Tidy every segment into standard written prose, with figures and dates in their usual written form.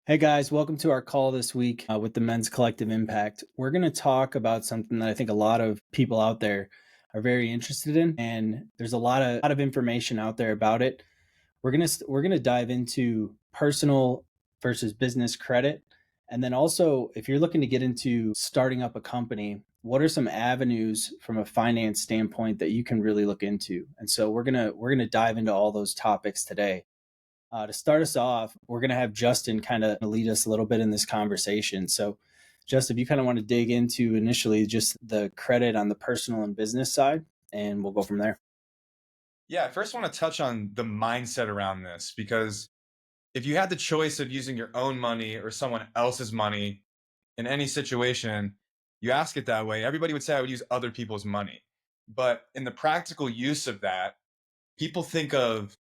Hey guys, welcome to our call this week with the Men's Collective Impact. We're going to talk about something that I think a lot of people out there are very interested in, and there's a lot of information out there about it. We're gonna dive into personal versus business credit, and then also if you're looking to get into starting up a company, what are some avenues from a finance standpoint that you can really look into? And so we're gonna dive into all those topics today. To start us off, we're going to have Justin kind of lead us a little bit in this conversation. So, Justin, if you kind of want to dig into initially just the credit on the personal and business side, and we'll go from there. Yeah, I first want to touch on the mindset around this because if you had the choice of using your own money or someone else's money in any situation, you ask it that way, everybody would say I would use other people's money. But in the practical use of that, people think of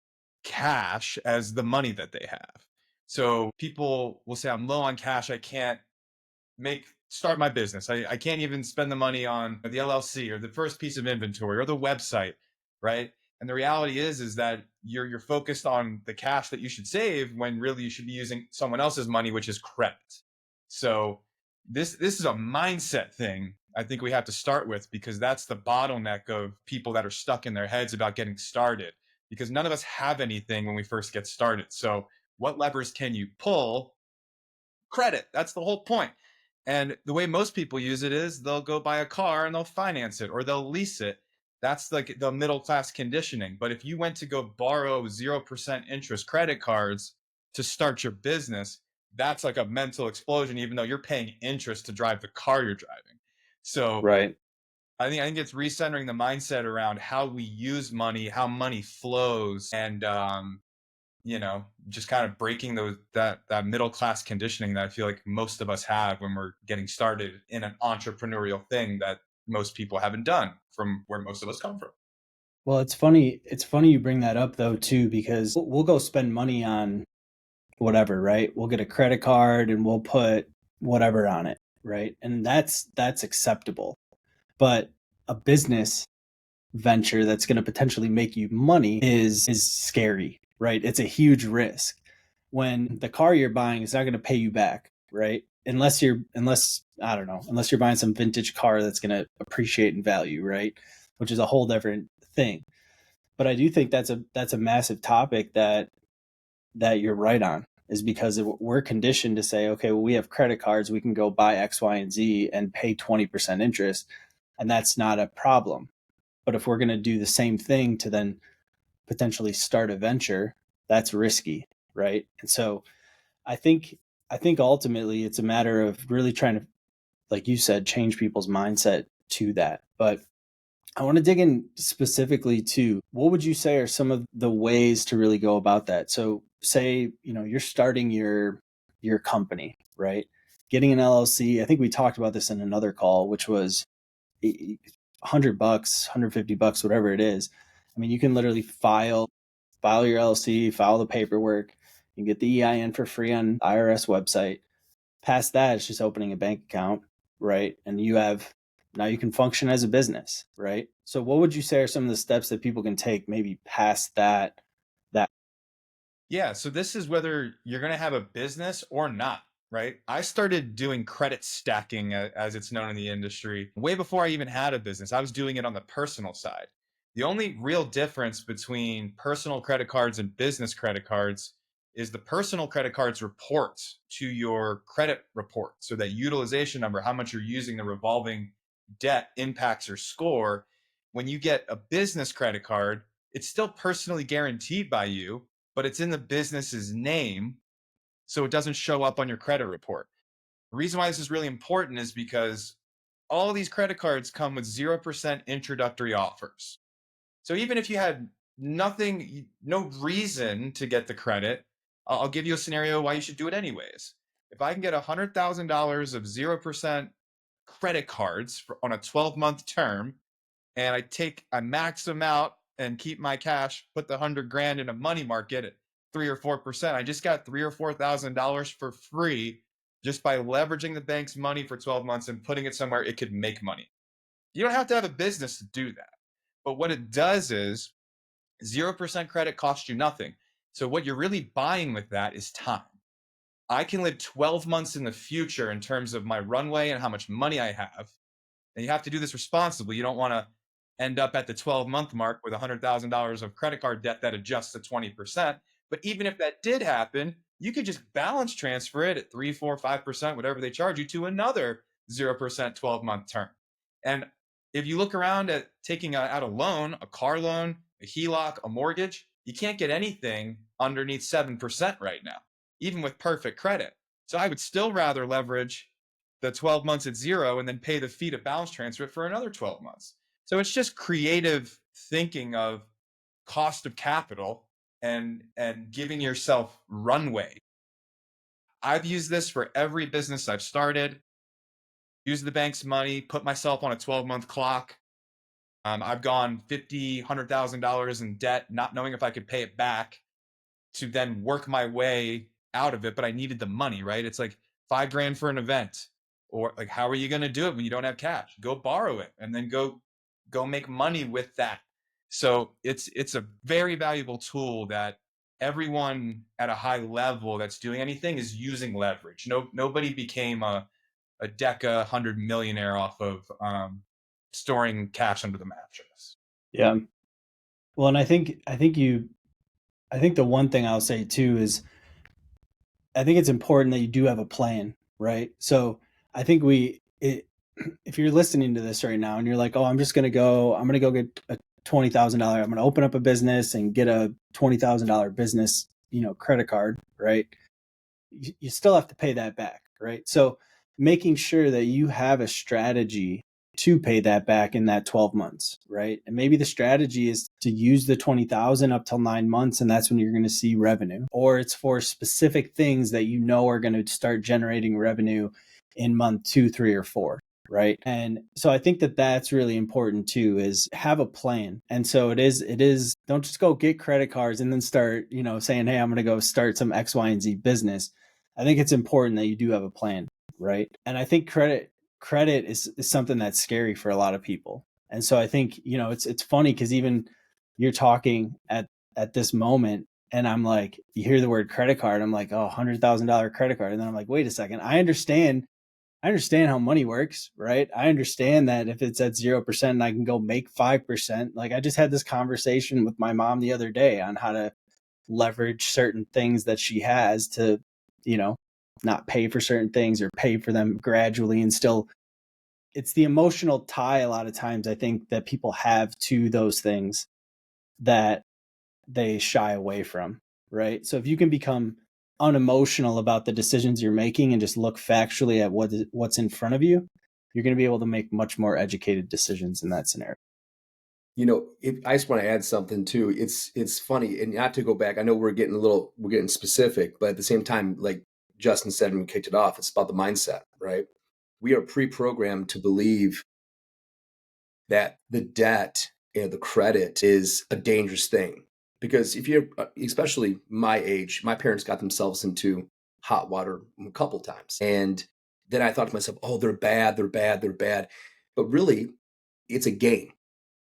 cash as the money that they have. So people will say, I'm low on cash. I can't start my business. I can't even spend the money on the LLC or the first piece of inventory or the website, right? And the reality is that you're focused on the cash that you should save when really you should be using someone else's money, which is credit. So this is a mindset thing I think we have to start with because that's the bottleneck of people that are stuck in their heads about getting started because none of us have anything when we first get started. So what levers can you pull? Credit. That's the whole point. And the way most people use it is they'll go buy a car and they'll finance it or they'll lease it. That's like the middle class conditioning. But if you went to go borrow 0% interest credit cards to start your business, that's like a mental explosion, even though you're paying interest to drive the car you're driving. So Right. I think it's recentering the mindset around how we use money, how money flows, and just kind of breaking that middle class conditioning that I feel like most of us have when we're getting started in an entrepreneurial thing that most people haven't done from where most of us come from. Well, it's funny. It's funny you bring that up though too, because we'll go spend money on whatever, right? We'll get a credit card and we'll put whatever on it, right? And that's acceptable. But a business venture that's going to potentially make you money is scary, right? It's a huge risk. When the car you're buying is not going to pay you back, right? Unless I don't know, unless you're buying some vintage car that's going to appreciate in value, right? Which is a whole different thing. But I do think that's a massive topic that you're right on, is because we're conditioned to say, okay, well, we have credit cards, we can go buy X, Y, and Z and pay 20% interest, and that's not a problem. But if we're going to do the same thing to then potentially start a venture, that's risky, right? And so I think I think ultimately it's a matter of really trying to, like you said, change people's mindset to that. But I want to dig in specifically to what would you say are some of the ways to really go about that? So say, you're starting your company, right? Getting an LLC. I think we talked about this in another call, which was $100, $150, whatever it is. I mean, you can literally file your LLC, file the paperwork, you get the EIN for free on IRS website. Past that, it's just opening a bank account, right? And now you can function as a business, right? So what would you say are some of the steps that people can take maybe past that Yeah, so this is whether you're going to have a business or not, right? I started doing credit stacking as it's known in the industry way before I even had a business. I was doing it on the personal side. The only real difference between personal credit cards and business credit cards is the personal credit cards report to your credit report. So that utilization number, how much you're using the revolving debt impacts your score. When you get a business credit card, it's still personally guaranteed by you, but it's in the business's name, so it doesn't show up on your credit report. The reason why this is really important is because all these credit cards come with 0% introductory offers. So even if you had nothing, no reason to get the credit, I'll give you a scenario why you should do it anyways. If I can get $100,000 of 0% credit cards on a 12-month term, and I max them out and keep my cash, put the 100 grand in a money market at 3 or 4%. I just got $3 or $4,000 for free just by leveraging the bank's money for 12 months and putting it somewhere it could make money. You don't have to have a business to do that. But what it does is 0% credit costs you nothing. So what you're really buying with that is time. I can live 12 months in the future in terms of my runway and how much money I have. And you have to do this responsibly. You don't want to end up at the 12-month mark with $100,000 of credit card debt that adjusts to 20%. But even if that did happen, you could just balance transfer it at 3, 4, 5%, whatever they charge you, to another 0% 12-month term. And if you look around at taking out a loan, a car loan, a HELOC, a mortgage, you can't get anything underneath 7% right now, even with perfect credit. So I would still rather leverage the 12 months at zero and then pay the fee to balance transfer it for another 12 months. So it's just creative thinking of cost of capital and giving yourself runway. I've used this for every business I've started. Use the bank's money, put myself on a 12-month clock. I've gone $100,000 in debt, not knowing if I could pay it back, to then work my way out of it. But I needed the money, right? It's like $5,000 for an event, or like, how are you going to do it when you don't have cash? Go borrow it and then go make money with that. So it's a very valuable tool that everyone at a high level that's doing anything is using leverage. Nobody became a deca 100 millionaire off of storing cash under the mattress. Yeah. Well, and I think the one thing I'll say too is I think it's important that you do have a plan, right? So I think if you're listening to this right now and you're like, oh, I'm going to go get a $20,000, I'm going to open up a business and get a $20,000 business, credit card, right? You still have to pay that back, right? So making sure that you have a strategy to pay that back in that 12 months, right? And maybe the strategy is to use the 20,000 up till 9 months, and that's when you're going to see revenue. Or it's for specific things that are going to start generating revenue in month 2, 3, or 4. Right. And so I think that that's really important too, is have a plan. And so it is, don't just go get credit cards and then start, saying, hey, I'm going to go start some X, Y, and Z business. I think it's important that you do have a plan. Right. And I think credit is something that's scary for a lot of people. And so I think, it's funny because even you're talking at this moment and I'm like, you hear the word credit card. I'm like, oh, $100,000 credit card. And then I'm like, wait a second. I understand how money works, right? I understand that if it's at 0% and I can go make 5%, like I just had this conversation with my mom the other day on how to leverage certain things that she has to, not pay for certain things or pay for them gradually. And still, it's the emotional tie a lot of times I think that people have to those things that they shy away from, right? So if you can become unemotional about the decisions you're making and just look factually at what's in front of you, you're going to be able to make much more educated decisions in that scenario. I just want to add something too. It's funny, and not to go back. I know we're getting specific, but at the same time, like Justin said when we kicked it off, it's about the mindset, right? We are pre-programmed to believe that the debt and the credit is a dangerous thing. Because if you're, especially my age, my parents got themselves into hot water a couple times. And then I thought to myself, oh, they're bad, they're bad, they're bad. But really, it's a game.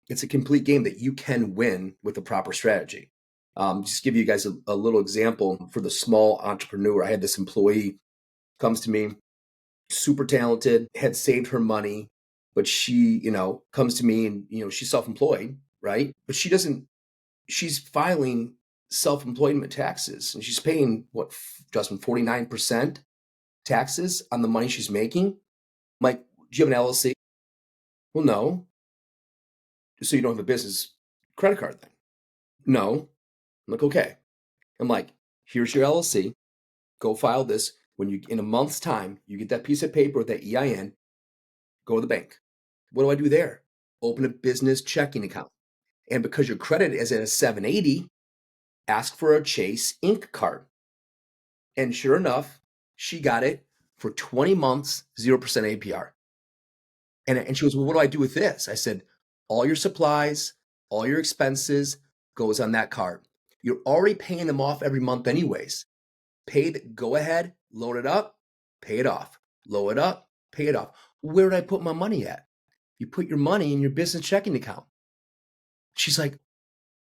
It's a complete game that you can win with the proper strategy. Just give you guys a little example for the small entrepreneur. I had this employee comes to me, super talented, had saved her money, but she, comes to me and, she's self-employed, right? But she's filing self-employment taxes and she's paying what, Justin, 49% taxes on the money she's making. I'm like, do you have an LLC? Well, no. So you don't have a business credit card then? No. I'm like, okay. I'm like, here's your LLC. Go file this. When you, in a month's time, you get that piece of paper with that EIN, go to the bank. What do I do there? Open a business checking account. And because your credit is at a 780, ask for a Chase Inc. card. And sure enough, she got it for 20 months, 0% APR. And she goes, well, what do I do with this? I said, all your supplies, all your expenses goes on that card. You're already paying them off every month anyways. Go ahead, load it up, pay it off. Load it up, pay it off. Where did I put my money at? You put your money in your business checking account. She's like,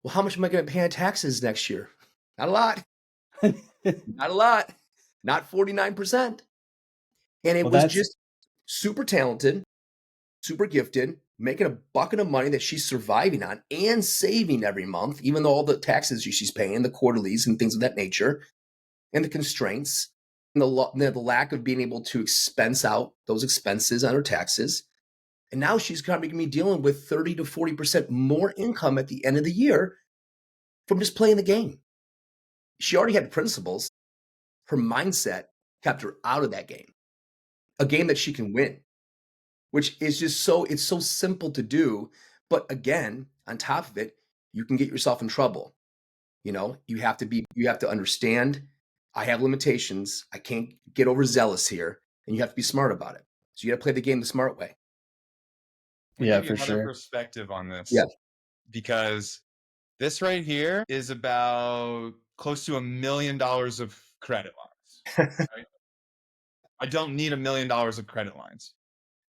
well, how much am I going to pay on taxes next year? Not a lot. Not a lot. not 49%. And it Well, was that's just super talented, super gifted, making a bucket of money that she's surviving on and saving every month, even though all the taxes she's paying, the quarterlies and things of that nature, and the constraints, and the lack of being able to expense out those expenses on her taxes. And now she's going to be dealing with 30 to 40% more income at the end of the year from just playing the game. She already had principles. Her mindset kept her out of that game, a game that she can win, which is just it's so simple to do. But again, on top of it, you can get yourself in trouble. You have to understand I have limitations. I can't get overzealous here, and you have to be smart about it. So you got to play the game the smart way. I'll yeah, give you for another sure. perspective on this. Yeah. Because this right here is about close to $1 million of credit lines. Right? I don't need $1 million of credit lines.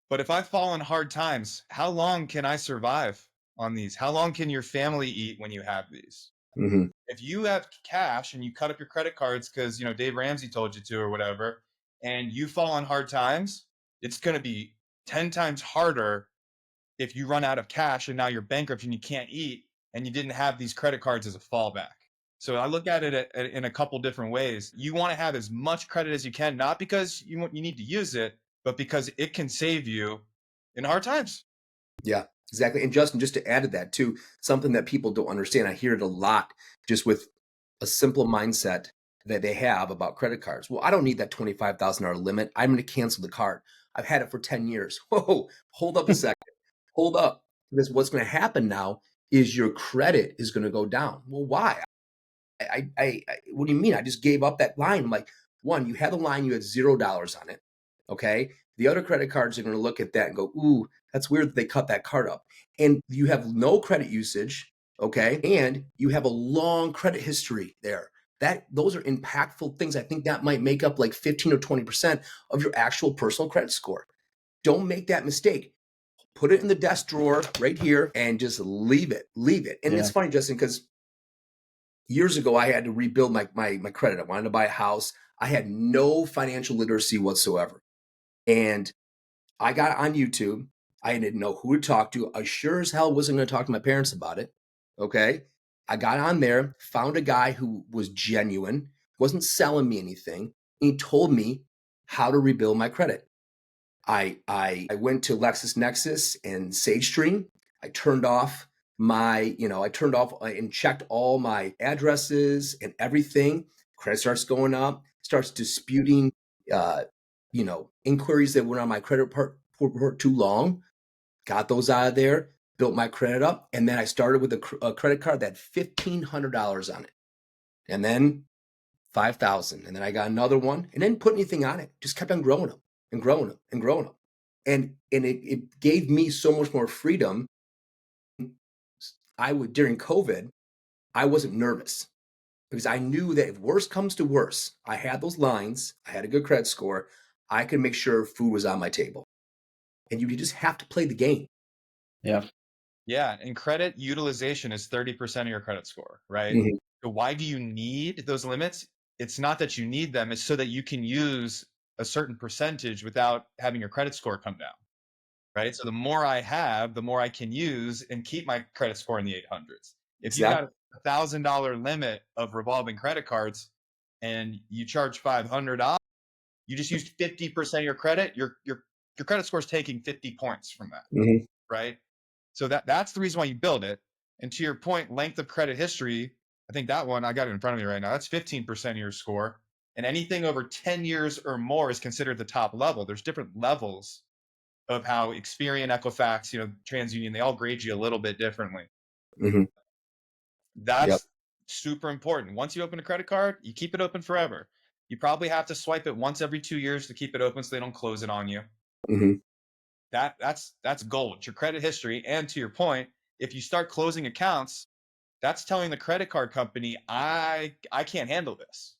But if I fall in hard times, how long can I survive on these? How long can your family eat when you have these? Mm-hmm. If you have cash and you cut up your credit cards because Dave Ramsey told you to or whatever, and you fall on hard times, it's going to be 10 times harder if you run out of cash and now you're bankrupt and you can't eat and you didn't have these credit cards as a fallback. So I look at it in a couple different ways. You want to have as much credit as you can, not because you need to use it, but because it can save you in hard times. Yeah, exactly. And Justin, just to add to that too, something that people don't understand, I hear it a lot just with a simple mindset that they have about credit cards. Well, I don't need that $25,000 limit. I'm going to cancel the card. I've had it for 10 years. Whoa, hold up a second. Hold up. Because what's going to happen now is your credit is going to go down. Well, why? What do you mean? I just gave up that line. I'm like, one, you had a line, you had $0 on it. Okay. The other credit cards are going to look at that and go, ooh, that's weird that they cut that card up. And you have no credit usage. Okay. And you have a long credit history there. Those are impactful things. I think that might make up like 15 or 20% of your actual personal credit score. Don't make that mistake. Put it in the desk drawer right here and just leave it. Leave it. And Yeah. it's funny, Justin, because years ago, I had to rebuild my credit. I wanted to buy a house. I had no financial literacy whatsoever. And I got on YouTube. I didn't know who to talk to. I sure as hell wasn't going to talk to my parents about it. Okay. I got on there, found a guy who was genuine, wasn't selling me anything. He told me how to rebuild my credit. I went to LexisNexis and SageStream. I turned off and checked all my addresses and everything. Credit starts going up, starts disputing, uh, inquiries that went on my credit report too long. Got those out of there, built my credit up, and then I started with a credit card that had $1,500 on it, and then 5,000, and then I got another one, and didn't put anything on it. Just kept on growing them and growing them and growing them, and it gave me so much more freedom. During COVID, I wasn't nervous because I knew that if worse comes to worse, I had those lines, I had a good credit score, I could make sure food was on my table, and you just have to play the game. Yeah. Yeah, and credit utilization is 30% of your credit score, right? Mm-hmm. So why do you need those limits? It's not that you need them, it's so that you can use a certain percentage without having your credit score come down, right? So the more I have, the more I can use and keep my credit score in the 800s. If you got Exactly. $1,000 limit of revolving credit cards and you charge $500, you just used 50% of your credit, your credit score is taking 50 points from that, Mm-hmm. right? So that's the reason why you build it. And to your point, length of credit history, I think that one, I got it in front of me right now. That's 15% of your score. And anything over 10 years or more is considered the top level. There's different levels of how Experian, Equifax, TransUnion, they all grade you a little bit differently. Mm-hmm. Yep. That's super important. Once you open a credit card, you keep it open forever. You probably have to swipe it once every 2 years to keep it open so they don't close it on you. Mm-hmm. That's gold. It's your credit history. And to your point, if you start closing accounts, that's telling the credit card company, I can't handle this,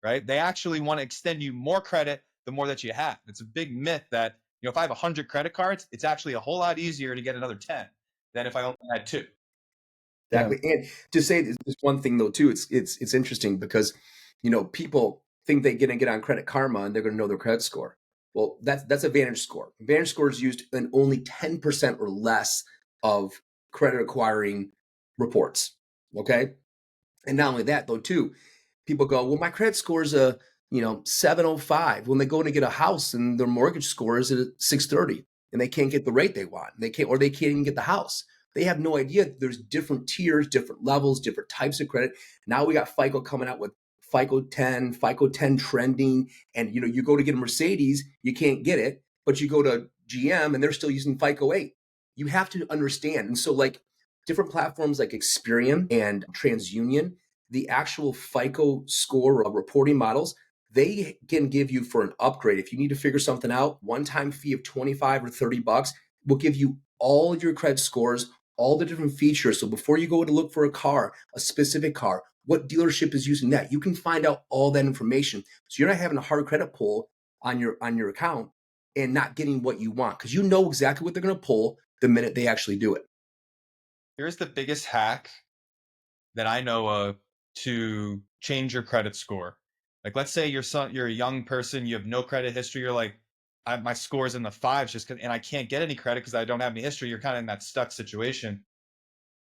right? They actually want to extend you more credit the more that you have. It's a big myth that, if I have 100 credit cards, it's actually a whole lot easier to get another 10 than if I only had 2. Exactly. And to say this one thing though too, it's interesting because people think they're going to get on Credit Karma and they're going to know their credit score. Well, that's a Vantage score. Vantage score is used in only 10% or less of credit acquiring reports. Okay. And not only that, though, too, people go, well, my credit score is a 705 when they go to get a house and their mortgage score is at 630 and they can't get the rate they want. They can't even get the house. They have no idea that there's different tiers, different levels, different types of credit. Now we got FICO coming out with FICO 10 trending, and you go to get a Mercedes, you can't get it, but you go to GM and they're still using FICO 8. You have to understand. And so like different platforms like Experian and TransUnion, the actual FICO score reporting models, they can give you for an upgrade. If you need to figure something out, one-time fee of 25 or 30 bucks will give you all of your credit scores, all the different features. So before you go to look for a car, a specific car, what dealership is using that, you can find out all that information. So you're not having a hard credit pull on your account and not getting what you want, because you know exactly what they're going to pull the minute they actually do it. Here's the biggest hack that I know of to change your credit score. Like, let's say you're a young person, you have no credit history. You're like, my score is in the fives and I can't get any credit because I don't have any history. You're kind of in that stuck situation.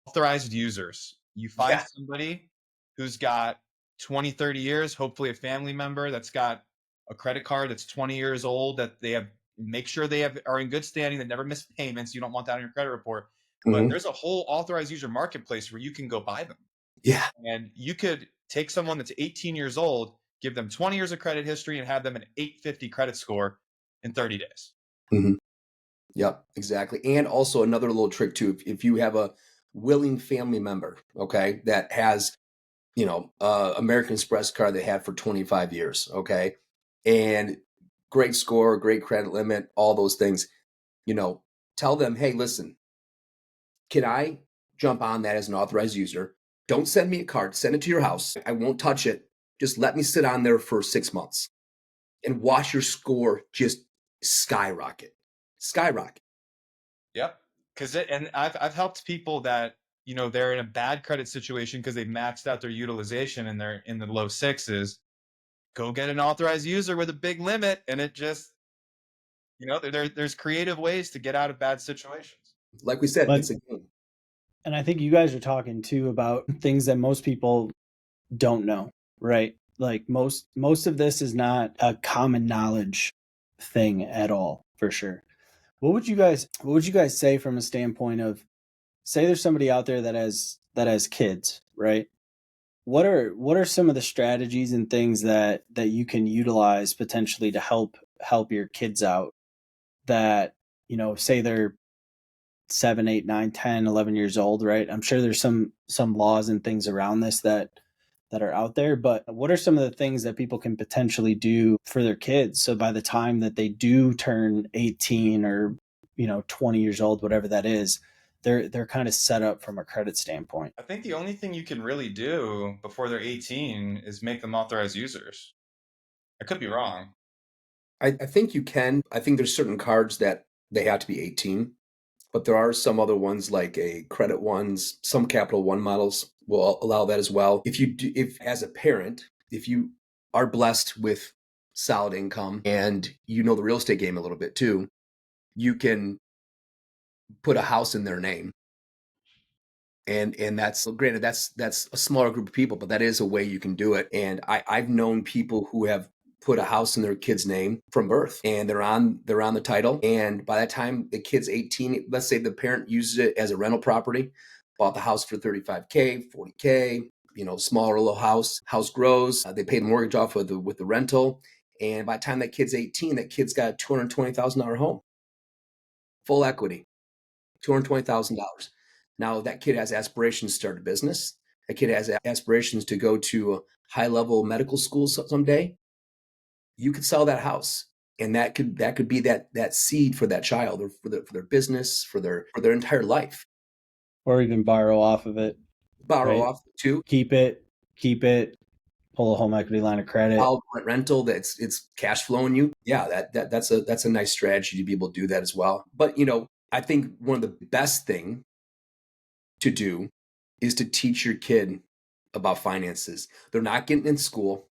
Authorized users. You find Yeah. somebody who's got 20, 30 years, hopefully a family member that's got a credit card that's 20 years old, that they have, make sure they are in good standing, that never miss payments. You don't want that on your credit report. But there's a whole authorized user marketplace where you can go buy them. Yeah. And you could take someone that's 18 years old, give them 20 years of credit history, and have them an 850 credit score in 30 days. Mm-hmm. Yep, exactly. And also another little trick too, if you have a willing family member, okay, that has, American Express card they had for 25 years, okay, and great score, great credit limit, all those things, tell them, hey, listen, can I jump on that as an authorized user? Don't send me a card, send it to your house. I won't touch it. Just let me sit on there for 6 months and watch your score just skyrocket. Skyrocket. Yep. And I've helped people that, they're in a bad credit situation because they maxed out their utilization and they're in the low sixes. Go get an authorized user with a big limit, and it just, there's creative ways to get out of bad situations. Like we said, it's a game. And I think you guys are talking too about things that most people don't know, right? Like most of this is not a common knowledge thing at all, for sure. What would you guys say from a standpoint of, say there's somebody out there that has kids, right? What are some of the strategies and things that you can utilize potentially to help your kids out, that, say they're 7, 8, 9, 10, 11 years old, right? I'm sure there's some laws and things around this that are out there, but what are some of the things that people can potentially do for their kids, so by the time that they do turn 18 or 20 years old, whatever that is, they're kind of set up from a credit standpoint? I think the only thing you can really do before they're 18 is make them authorized users. I could be wrong. I think you can. I think there's certain cards that they have to be 18, but there are some other ones like a Credit Ones, some Capital One models will allow that as well. If as a parent, if you are blessed with solid income and you know the real estate game a little bit too, you can put a house in their name. And that's, granted, that's a smaller group of people, but that is a way you can do it. And I've known people who have put a house in their kid's name from birth, and they're on the title. And by that time the kid's 18, let's say the parent uses it as a rental property, bought the house for 35K, 40K, smaller little house grows, they pay the mortgage off with the rental. And by the time that kid's 18, that kid's got a $220,000 home, full equity, $220,000. Now that kid has aspirations to start a business. That kid has aspirations to go to a high-level medical school someday. You could sell that house, and that could be that seed for that child, or for their business, for their entire life. Or even borrow off of it. Borrow Right? off too. Keep it, pull a home equity line of credit. Rental that's it's cash flowing you. Yeah, that's a nice strategy to be able to do that as well. But I think one of the best thing to do is to teach your kid about finances. They're not getting in school.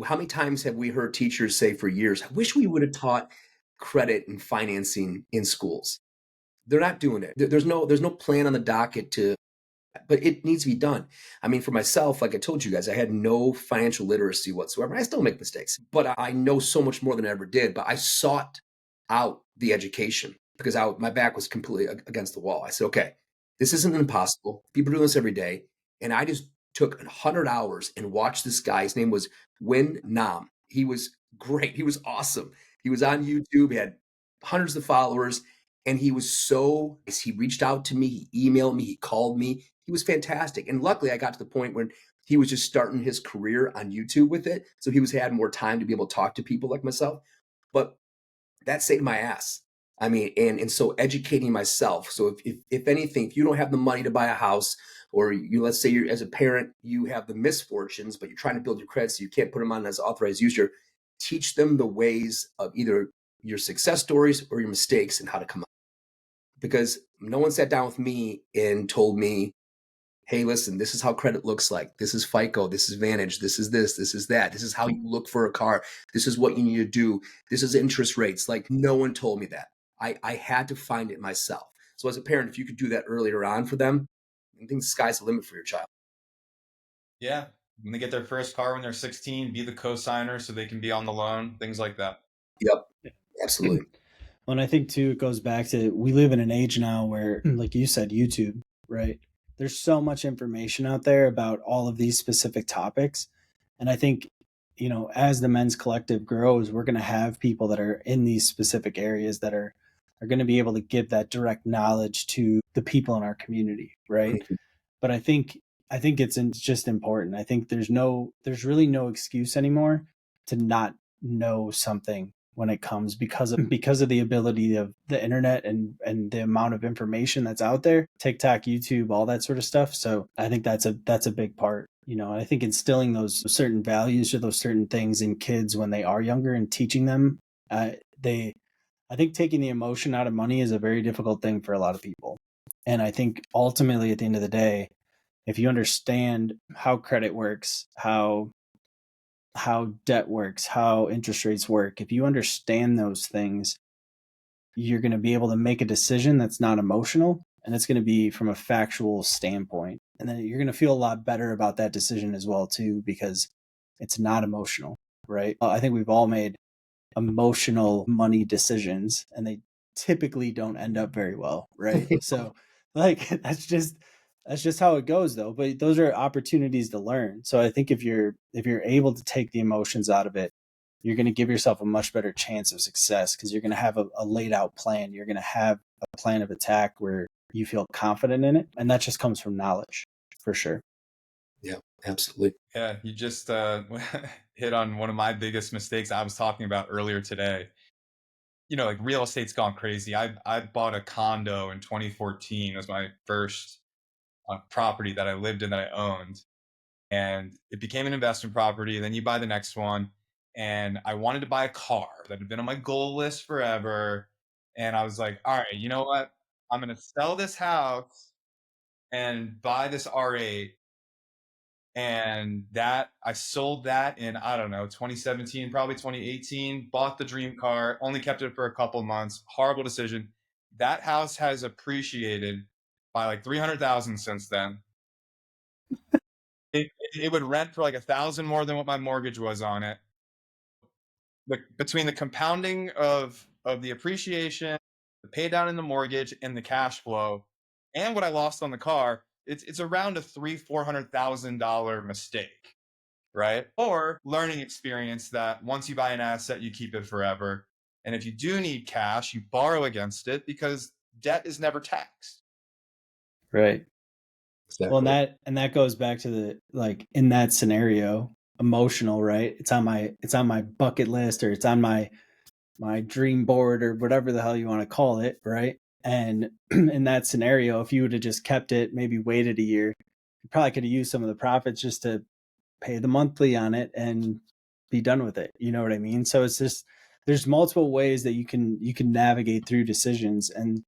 How many times have we heard teachers say for years, I wish we would have taught credit and financing in schools? They're not doing it. There's no plan on the docket to, but it needs to be done. I mean, for myself, like I told you guys, I had no financial literacy whatsoever. I still make mistakes, but I know so much more than I ever did. But I sought out the education because my back was completely against the wall. I said, okay, this isn't impossible. People do this every day. And I just took 100 hours and watched this guy. His name was Win Nam. He was great. He was awesome. He was on YouTube. He had hundreds of followers. And he was so, he reached out to me, he emailed me, he called me. He was fantastic. And luckily, I got to the point when he was just starting his career on YouTube with it. So he was had more time to be able to talk to people like myself. But that saved my ass. I mean, and so educating myself. So if anything, if you don't have the money to buy a house, or you, let's say you're as a parent, you have the misfortunes, but you're trying to build your credit so you can't put them on as authorized user, teach them the ways of either your success stories or your mistakes and how to come out. Because no one sat down with me and told me, hey, listen, this is how credit looks like. This is FICO. This is Vantage. This is this. This is that. This is how you look for a car. This is what you need to do. This is interest rates. Like, no one told me that. I had to find it myself. So as a parent, if you could do that earlier on for them, I think the sky's the limit for your child. Yeah. When they get their first car when they're 16, be the co-signer so they can be on the loan, things like that. Yep, absolutely. Well, and I think too, it goes back to, we live in an age now where, like you said, YouTube, right? There's so much information out there about all of these specific topics. And I think, as the men's collective grows, we're going to have people that are in these specific areas that are going to be able to give that direct knowledge to the people in our community, right? But I think it's just important. I think there's really no excuse anymore to not know something when it comes, because of the ability of the internet and the amount of information that's out there, TikTok, YouTube, all that sort of stuff. So I think that's a big part. And I think instilling those certain values or those certain things in kids when they are younger and teaching them, I think taking the emotion out of money is a very difficult thing for a lot of people. And I think ultimately at the end of the day, if you understand how credit works, how debt works, how interest rates work, if you understand those things, you're going to be able to make a decision that's not emotional, and it's going to be from a factual standpoint. And then you're going to feel a lot better about that decision as well too, because it's not emotional, right? I think we've all made emotional money decisions, and they typically don't end up very well, right? So like that's just how it goes though. But those are opportunities to learn. So I think if you're able to take the emotions out of it, you're going to give yourself a much better chance of success, because you're going to have a laid out plan. You're going to have a plan of attack where you feel confident in it, and that just comes from knowledge, for sure. Yeah, absolutely. Yeah, you just hit on one of my biggest mistakes I was talking about earlier today. Like real estate's gone crazy. I bought a condo in 2014. It was my first property that I lived in that I owned, and it became an investment property. Then you buy the next one, and I wanted to buy a car that had been on my goal list forever. And I was like, all right, you know what? I'm going to sell this house and buy this R8. And that I sold that in, I don't know, 2017, probably 2018, bought the dream car, only kept it for a couple months. Horrible decision. That house has appreciated by like 300,000 since then. It would rent for like 1,000 more than what my mortgage was on it. Between the compounding of the appreciation, the pay down in the mortgage, and the cash flow, and what I lost on the car, it's around a $400,000 mistake, right? Or learning experience that once you buy an asset, you keep it forever. And if you do need cash, you borrow against it, because debt is never taxed. Right. Exactly. Well, and that goes back to the, like, in that scenario, emotional, right? It's on my bucket list, or it's on my dream board, or whatever the hell you want to call it, right? And in that scenario, if you would have just kept it, maybe waited a year, you probably could have used some of the profits just to pay the monthly on it and be done with it. You know what I mean? So it's just, there's multiple ways that you can navigate through decisions. And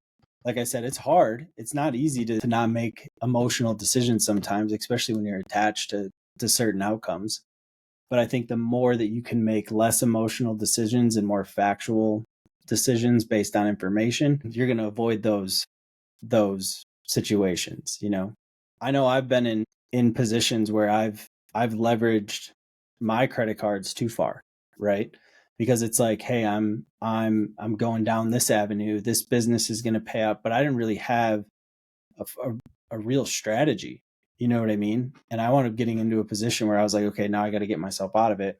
like I said, it's hard. It's not easy to not make emotional decisions sometimes, especially when you're attached to certain outcomes. But I think the more that you can make less emotional decisions and more factual decisions based on information, you're going to avoid those situations. I know I've been in positions where I've leveraged my credit cards too far, right? Because it's like, hey, I'm going down this avenue, this business is going to pay up, but I didn't really have a real strategy. You know what I mean? And I wound up getting into a position where I was like, okay, now I got to get myself out of it.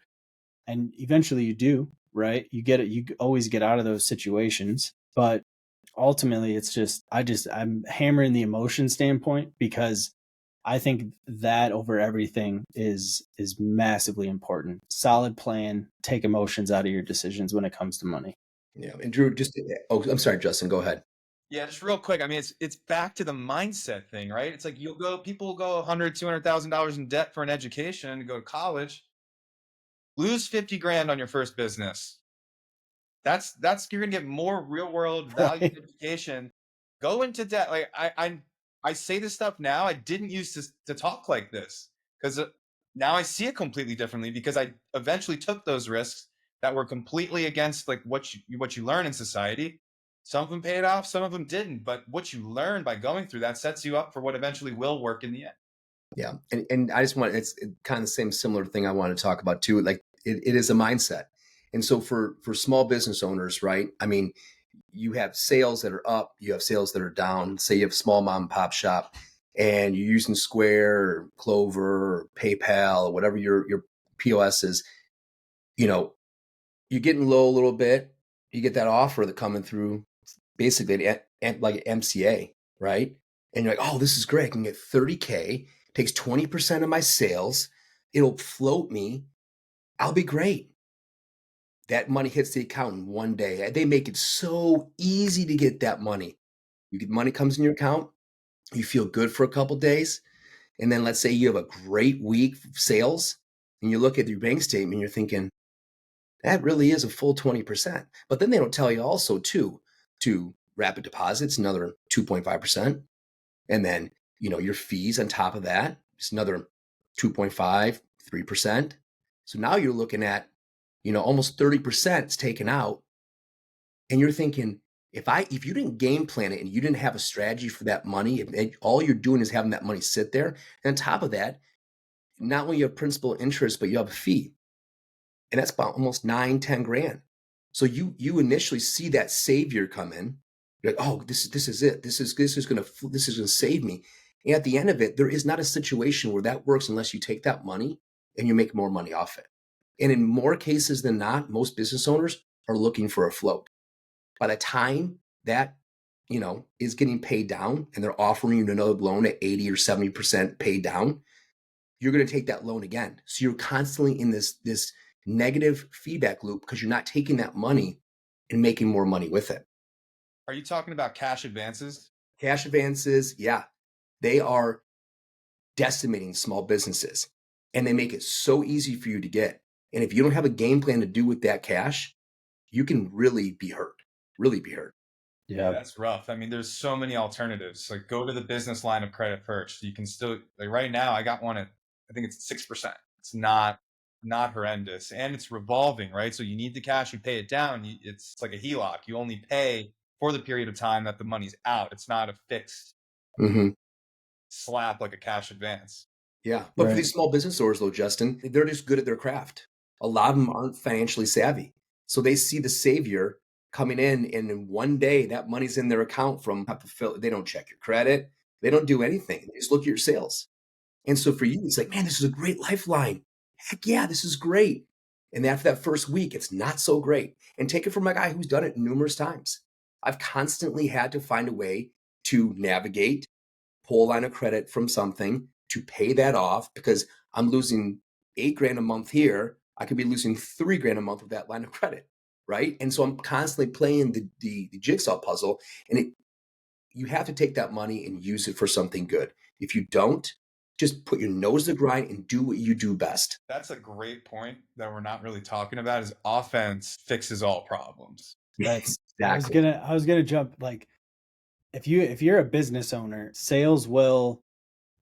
And eventually you do, right? You get it. You always get out of those situations, but ultimately it's just, I'm hammering the emotion standpoint because I think that over everything is massively important. Solid plan, take emotions out of your decisions when it comes to money. Yeah. And Drew, I'm sorry, Justin, go ahead. Yeah, just real quick. I mean, it's back to the mindset thing, right? It's like people will go $100,000-$200,000 in debt for an education to go to college, lose 50 grand on your first business. That's you're gonna get more real world value Right. education. Go into debt. Like I say this stuff now. I didn't used to talk like this because now I see it completely differently because I eventually took those risks that were completely against like what you learn in society. Some of them paid off, some of them didn't. But what you learn by going through that sets you up for what eventually will work in the end. Yeah. And I just want, it's kind of the same similar thing I want to talk about too. Like it is a mindset. And so for small business owners, right? I mean, you have sales that are up, you have sales that are down. Say you have a small mom and pop shop and you're using Square or Clover or PayPal or whatever your POS is, you know, you're getting low a little bit. You get that offer that coming through basically like MCA, right? And you're like, oh, this is great. I can get 30K, takes 20% of my sales. It'll float me. I'll be great. That money hits the account in one day. They make it so easy to get that money. You get money comes in your account, you feel good for a couple days, and then let's say you have a great week of sales, and you look at your bank statement, you're thinking, that really is a full 20%. But then they don't tell you also too, to rapid deposits, another 2.5%. And then, your fees on top of that, it's another 2.5, 3%. So now you're looking at, almost 30% is taken out. And you're thinking, if you didn't game plan it and you didn't have a strategy for that money, if all you're doing is having that money sit there, and on top of that, not only you have principal and interest, but you have a fee. And that's about almost 9, 10 grand. So you initially see that savior come in. You're like, oh, this is it. This is gonna save me. And at the end of it, there is not a situation where that works unless you take that money and you make more money off it. And in more cases than not, most business owners are looking for a float. By the time that is getting paid down and they're offering you another loan at 80 or 70% paid down, you're going to take that loan again. So you're constantly in this negative feedback loop because you're not taking that money and making more money with it. Are you talking about cash advances? Cash advances, yeah, they are decimating small businesses and they make it so easy for you to get. And if you don't have a game plan to do with that cash, you can really be hurt, really be hurt. Yeah, that's rough. I mean, there's so many alternatives. Like go to the business line of credit first. You can still like right now I got one at I think it's 6%. It's not horrendous and it's revolving, right? So you need the cash, you pay it down. It's like a HELOC. You only pay for the period of time that the money's out. It's not a fixed slap like a cash advance. Yeah. But for these small business owners though, Justin, they're just good at their craft. A lot of them aren't financially savvy. So they see the savior coming in and in one day that money's in their account they don't check your credit. They don't do anything. They just look at your sales. And so for you, it's like, man, this is a great lifeline. Heck yeah, this is great. And after that first week, it's not so great. And take it from a guy who's done it numerous times. I've constantly had to find a way to navigate, pull a line of credit from something to pay that off because I'm losing 8 grand a month here. I could be losing 3 grand a month with that line of credit. Right. And so I'm constantly playing the jigsaw puzzle and you have to take that money and use it for something good. If you don't, just put your nose to the grind and do what you do best. That's a great point that we're not really talking about is offense fixes all problems. That's exactly. I was gonna jump like if you're a business owner, sales will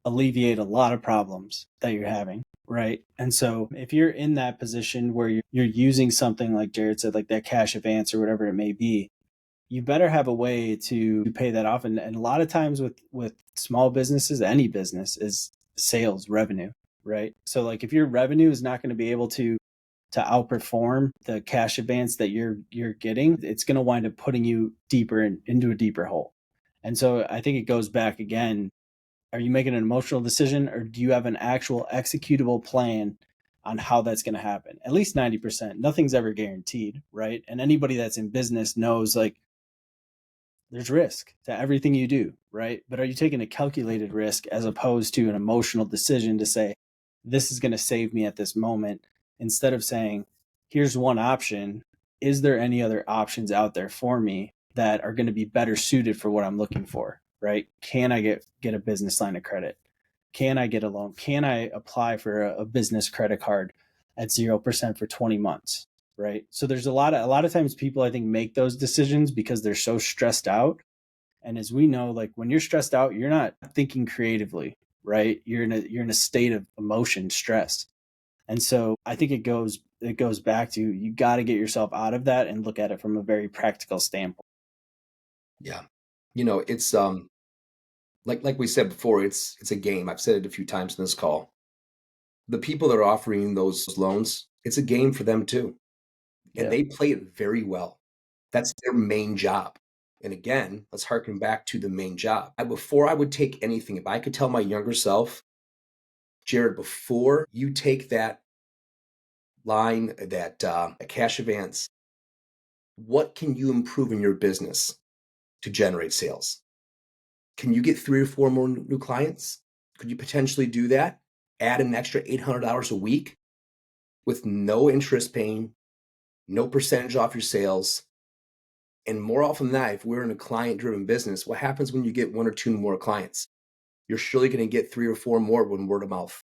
alleviate a lot of problems that you're having. right? And so if you're in that position where you're using something like Jared said, like that cash advance or whatever it may be, you better have a way to pay that off. And a lot of times with small businesses, any business is sales revenue, right? So like if your revenue is not going to be able to outperform the cash advance that you're getting, it's going to wind up putting you deeper into a deeper hole. And so I think it goes back again. Are you making an emotional decision, or do you have an actual executable plan on how that's going to happen? At least 90%. Nothing's ever guaranteed, right? And anybody that's in business knows like there's risk to everything you do, right? But are you taking a calculated risk as opposed to an emotional decision to say, this is going to save me at this moment, instead of saying, here's one option. Is there any other options out there for me that are going to be better suited for what I'm looking for, right? Can I get a business line of credit? Can I get a loan? Can I apply for a business credit card at 0% for 20 months? Right. So there's a lot of times people I think make those decisions because they're so stressed out. And as we know, like when you're stressed out, you're not thinking creatively, right? You're in a state of emotion, stress. And so I think it goes back to you got to get yourself out of that and look at it from a very practical standpoint. Yeah. It's like we said before, it's a game. I've said it a few times in this call. The people that are offering those loans, it's a game for them too. And Yeah. they play it very well. That's their main job. And again, let's harken back to the main job. Before I would take anything, if I could tell my younger self, Jared, before you take that line, that cash advance, what can you improve in your business to generate sales? Can you get 3 or 4 more new clients? Could you potentially do that? Add an extra $800 a week with no interest paying, no percentage off your sales. And more often than not, if we're in a client driven business, what happens when you get 1 or 2 more clients? You're surely going to get 3 or 4 more when word of mouth.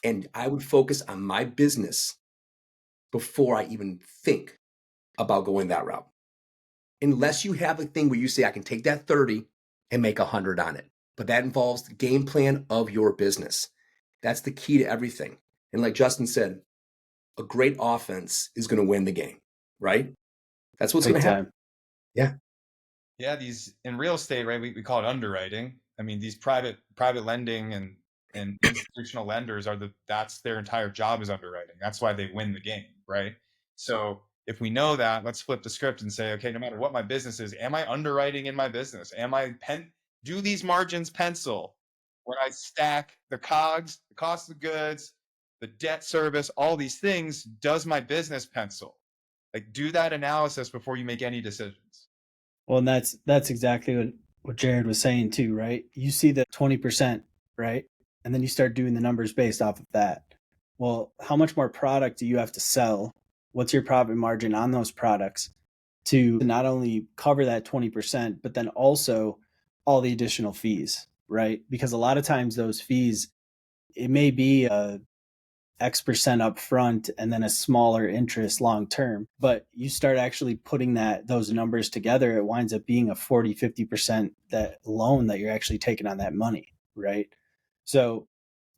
And I would focus on my business before I even think about going that route. Unless you have a thing where you say, I can take that 30 and make 100 on it. But that involves the game plan of your business. That's the key to everything. And like Justin said, a great offense is going to win the game, right? That's what's Big going to happen. time. Yeah. Yeah, these in real estate, right? We call it underwriting. I mean, these private lending and institutional lenders that's their entire job is underwriting. That's why they win the game, right? So if we know that, let's flip the script and say, okay, no matter what my business is, am I underwriting in my business? Do these margins pencil when I stack the COGS, the cost of goods, the debt service, all these things? Does my business pencil? Like, do that analysis before you make any decisions. Well, and that's exactly what Jared was saying too, right? You see the 20%, right? And then you start doing the numbers based off of that. Well, how much more product do you have to sell? What's your profit margin on those products to not only cover that 20%, but then also all the additional fees, right? Because a lot of times those fees, it may be a X% up front and then a smaller interest long term. But you start actually putting those numbers together, it winds up being a 40, 50% that loan that you're actually taking on that money, right? So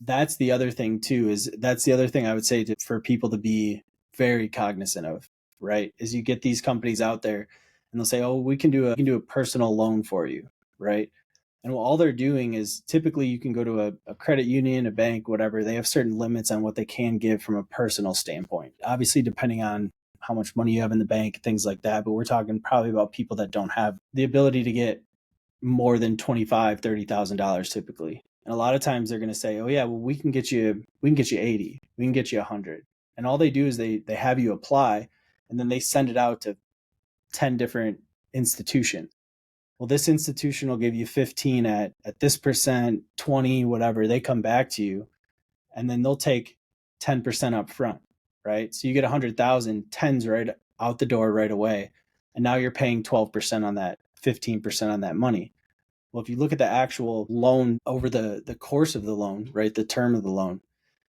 that's the other thing too, that's the other thing I would say for people to be very cognizant of, right? Is you get these companies out there and they'll say, oh, we can do a personal loan for you, right? And all they're doing is typically you can go to a credit union, a bank, whatever. They have certain limits on what they can give from a personal standpoint. Obviously, depending on how much money you have in the bank, things like that. But we're talking probably about people that don't have the ability to get more than $25,000, $30,000 typically. And a lot of times they're going to say, oh yeah, well, we can get you 80, we can get you 100. And all they do is they have you apply and then they send it out to 10 different institutions. Well, this institution will give you 15 at this percent, 20, whatever. They come back to you and then they'll take 10% up front, right? So you get 100,000, 10's right out the door right away. And now you're paying 12% on that, 15% on that money. Well, if you look at the actual loan over the course of the loan, right, the term of the loan,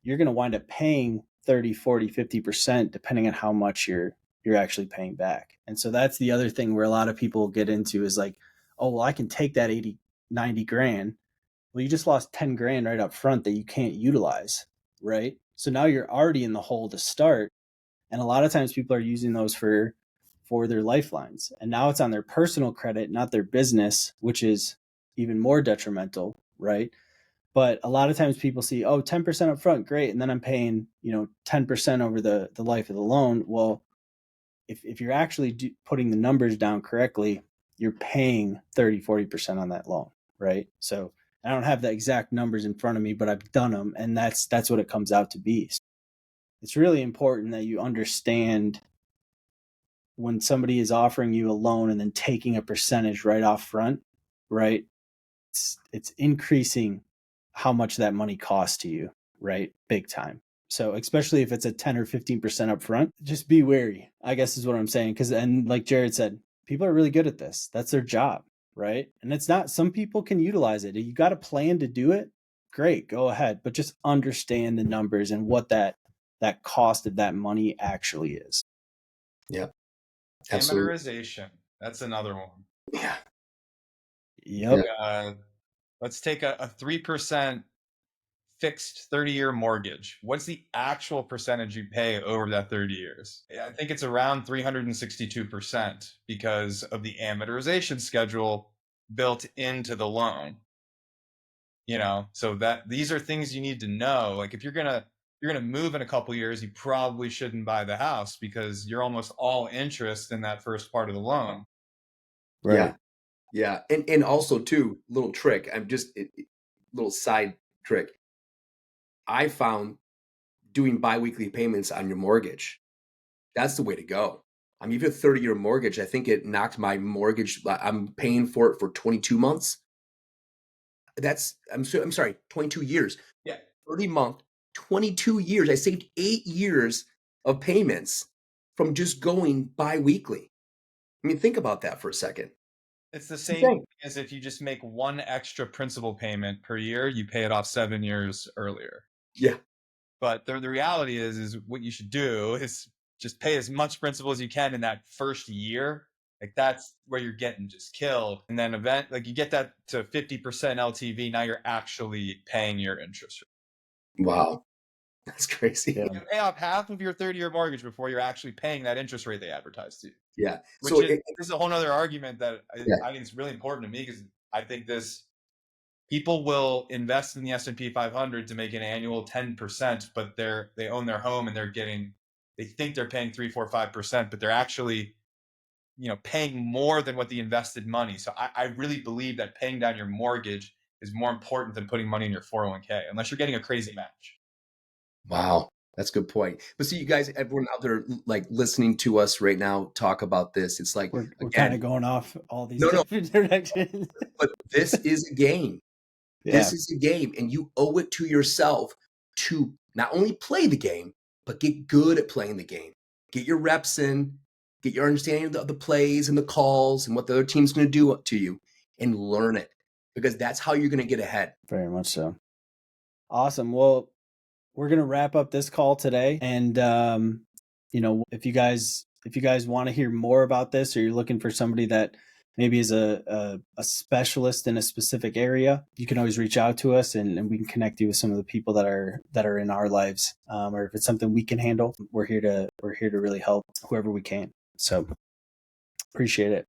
you're going to wind up paying 30, 40, 50% depending on how much you're actually paying back. And so that's the other thing where a lot of people get into is like, oh, well, I can take that 80, 90 grand. Well, you just lost 10 grand right up front that you can't utilize, right? So now you're already in the hole to start. And a lot of times people are using those for their lifelines. And now it's on their personal credit, not their business, which is even more detrimental, right? But a lot of times people see, oh, 10% up front, great. And then I'm paying, 10% over the life of the loan. Well, if you're actually putting the numbers down correctly, you're paying 30, 40% on that loan, right? So I don't have the exact numbers in front of me, but I've done them. And that's what it comes out to be. It's really important that you understand when somebody is offering you a loan and then taking a percentage right off front, right? It's increasing how much that money costs to you, right? Big time. So especially if it's a 10 or 15% up front, just be wary, I guess is what I'm saying. And like Jared said, people are really good at this. That's their job, right? And it's not, some people can utilize it. You got a plan to do it, great, go ahead. But just understand the numbers and what that cost of that money actually is. Yeah, absolutely. Amortization. That's another one. Yeah. Yep. Let's take a 3% fixed 30-year mortgage. What's the actual percentage you pay over that 30 years? I think it's around 362% because of the amortization schedule built into the loan. So that these are things you need to know. Like if you're gonna move in a couple years, you probably shouldn't buy the house because you're almost all interest in that first part of the loan. Right. Yeah. And also too, little trick. Little side trick. I found doing biweekly payments on your mortgage. That's the way to go. I mean, if you have a 30-year mortgage, I think it knocked my mortgage. I'm paying for it for 22 months. I'm sorry, 22 years. Yeah. 30 month, 22 years. I saved 8 years of payments from just going bi-weekly. I mean, think about that for a second. It's the same as if you just make one extra principal payment per year, you pay it off 7 years earlier. Yeah. But the reality is what you should do is just pay as much principal as you can in that first year. Like that's where you're getting just killed. And then you get that to 50% LTV. Now you're actually paying your interest rate. Wow. That's crazy. You pay off half of your 30-year mortgage before you're actually paying that interest rate they advertise to you. Yeah. Which is this is a whole nother argument that I think is really important to me because I think people will invest in the S&P 500 to make an annual 10%, but they own their home and they think they're paying 3, 4, 5%, but they're actually, paying more than what the invested money. So I really believe that paying down your mortgage is more important than putting money in your 401k, unless you're getting a crazy match. Wow. That's a good point. But see, you guys, everyone out there like listening to us right now talk about this. It's like we're kind of going off all these different directions. But this is a game. This is a game, and you owe it to yourself to not only play the game, but get good at playing the game. Get your reps in, get your understanding of the plays and the calls and what the other team's going to do to you, and learn it because that's how you're going to get ahead. Very much so. Awesome. Well, we're going to wrap up this call today. And, if you guys want to hear more about this, or you're looking for somebody that maybe is a specialist in a specific area, you can always reach out to us and we can connect you with some of the people that are in our lives. Or if it's something we can handle, we're here to really help whoever we can. So appreciate it.